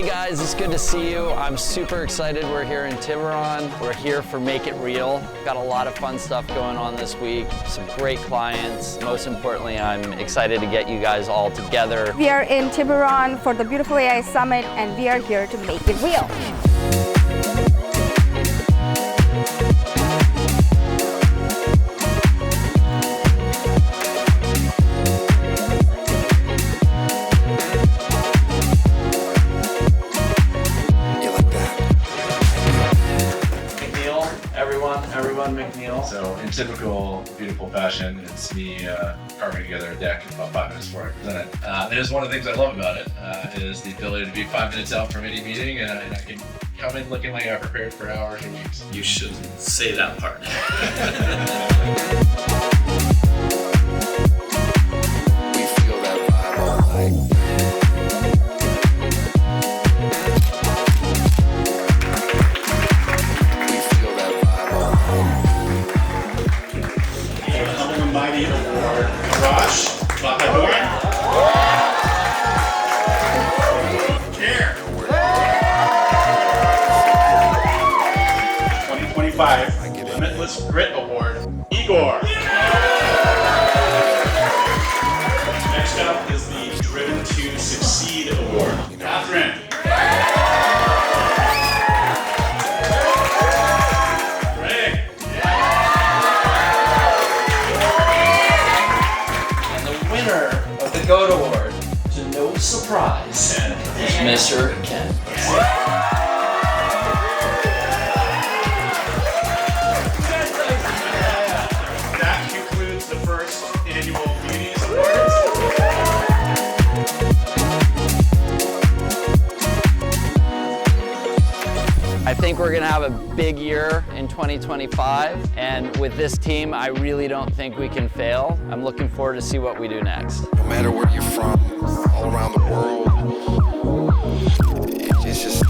Hey guys, it's good to see you. I'm super excited. We're here in Tiburon. We're here for Make It Real. Got a lot of fun stuff going on this week. Some great clients. Most importantly, I'm excited to get you guys all together. We are in Tiburon for the Beautiful AI Summit, and we are here to make it real. Everyone McNeil. So in typical Beautiful fashion, it's me carving together a deck in about 5 minutes before I present it. And it's one of the things I love about it is the ability to be 5 minutes out from any meeting and I can come in looking like I prepared for hours or weeks. You shouldn't say that part. We feel that vibe all night. Mighty Award, Rush, Bacador, Chair, 2025 Limitless Grit Award, Igor. Next up is the Driven to Succeed Award, Catherine. Of the GOAT Award, to no surprise, is Mr. Ken. That concludes the first annual Beauties Awards. I think we're gonna have a big year in 2025, and with this team, I really don't think we can fail. I'm looking forward to see what we do next. No matter where you're from, all around the world, it's just